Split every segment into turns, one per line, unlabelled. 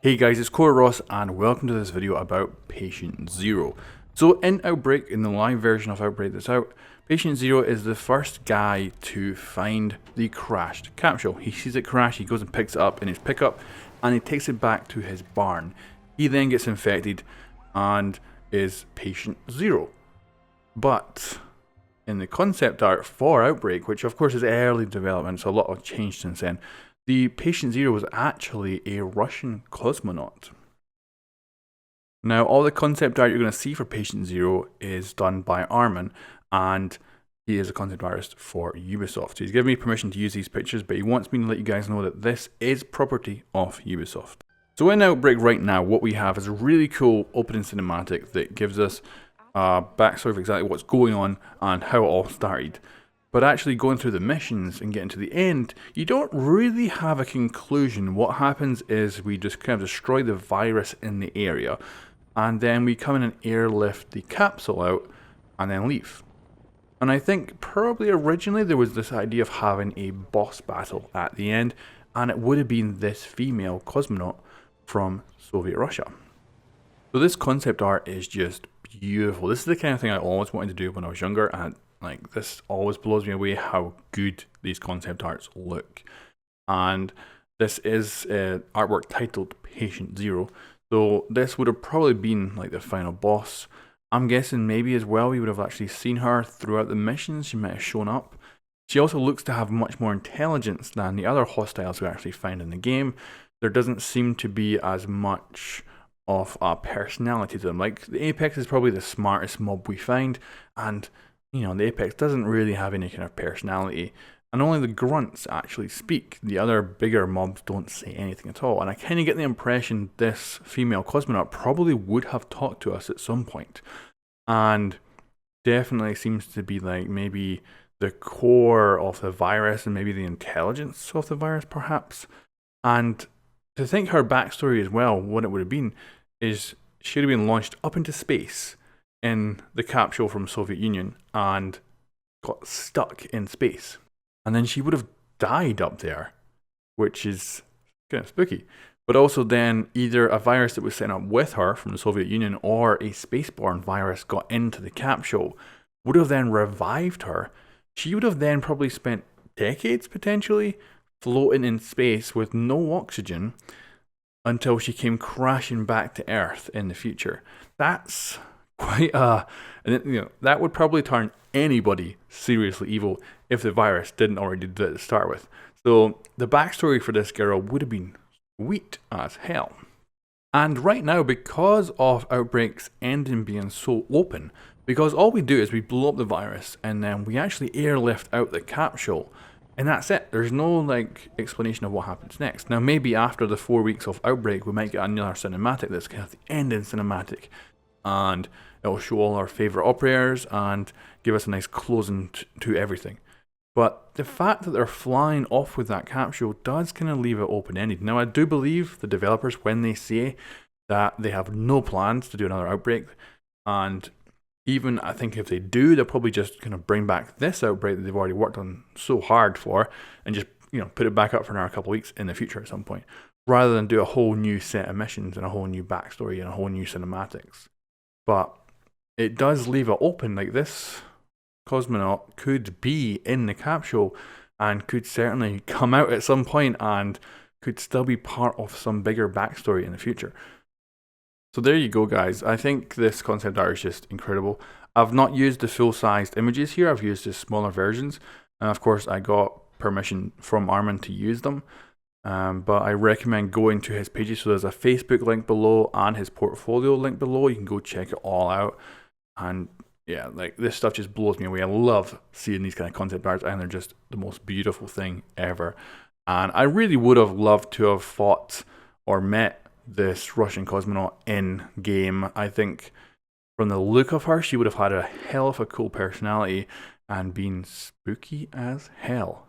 Hey guys, it's coreross and welcome to this video about Patient Zero. So in Outbreak, in the live version of Outbreak that's out, Patient Zero is the first guy to find the crashed capsule. He sees it crash, he goes and picks it up in his pickup and he takes it back to his barn. He then gets infected and is Patient Zero. But in the concept art for Outbreak, which of course is early development, so a lot has changed since then, the Patient Zero was actually a Russian cosmonaut. Now, all the concept art you're going to see for Patient Zero is done by Arman, and he is a concept artist for Ubisoft. So he's given me permission to use these pictures, but he wants me to let you guys know that this is property of Ubisoft. So in Outbreak right now, what we have is a really cool opening cinematic that gives us a backstory of exactly what's going on and how it all started. But actually going through the missions and getting to the end, you don't really have a conclusion. What happens is we just kind of destroy the virus in the area, and then we come in and airlift the capsule out and then leave. And I think probably originally there was this idea of having a boss battle at the end, and it would have been this female cosmonaut from Soviet Russia. So this concept art is just beautiful. This is the kind of thing I always wanted to do when I was younger, and like, this always blows me away how good these concept arts look. And this is artwork titled Patient Zero. So this would have probably been like the final boss. I'm guessing maybe as well we would have actually seen her throughout the missions. She might have shown up. She also looks to have much more intelligence than the other hostiles we actually find in the game. There doesn't seem to be as much of a personality to them. Like, the Apex is probably the smartest mob we find, and you know, the Apex doesn't really have any kind of personality, and only the grunts actually speak. The other bigger mobs don't say anything at all, and I kind of get the impression this female cosmonaut probably would have talked to us at some point, and definitely seems to be like maybe the core of the virus and maybe the intelligence of the virus perhaps. And to think her backstory as well, what it would have been is she would have been launched up into space in the capsule from Soviet Union and got stuck in space. And then she would have died up there, which is kind of spooky. But also then either a virus that was sent up with her from the Soviet Union or a spaceborne virus got into the capsule, would have then revived her. She would have then probably spent decades potentially floating in space with no oxygen until she came crashing back to Earth in the future. That's quite that would probably turn anybody seriously evil if the virus didn't already do it to start with. So the backstory for this girl would have been sweet as hell. And right now, because of Outbreak's ending being so open, because all we do is we blow up the virus and then we actually airlift out the capsule, and that's it. There's no like explanation of what happens next. Now maybe after the 4 weeks of Outbreak we might get another cinematic that's kind of the ending cinematic, and it'll show all our favourite operators and give us a nice closing to everything. But the fact that they're flying off with that capsule does kind of leave it open-ended. Now I do believe the developers when they say that they have no plans to do another Outbreak, and even I think if they do, they'll probably just kind of bring back this Outbreak that they've already worked on so hard for and just, you know, put it back up for another couple of weeks in the future at some point, rather than do a whole new set of missions and a whole new backstory and a whole new cinematics. But it does leave it open, like this cosmonaut could be in the capsule and could certainly come out at some point and could still be part of some bigger backstory in the future. So there you go guys, I think this concept art is just incredible. I've not used the full-sized images here, I've used the smaller versions, and of course I got permission from Arman to use them. But I recommend going to his pages. So there's a Facebook link below and his portfolio link below. You can go check it all out. And yeah, like, this stuff just blows me away. I love seeing these kind of concept arts, and they're just the most beautiful thing ever. And I really would have loved to have fought or met this Russian cosmonaut in game. I think from the look of her, she would have had a hell of a cool personality and been spooky as hell.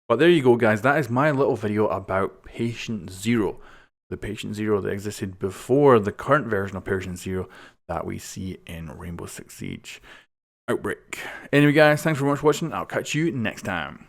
But there you go guys, that is my little video about Patient Zero. The Patient Zero that existed before the current version of Patient Zero that we see in Rainbow Six Siege Outbreak. Anyway guys, thanks very much for watching. I'll catch you next time.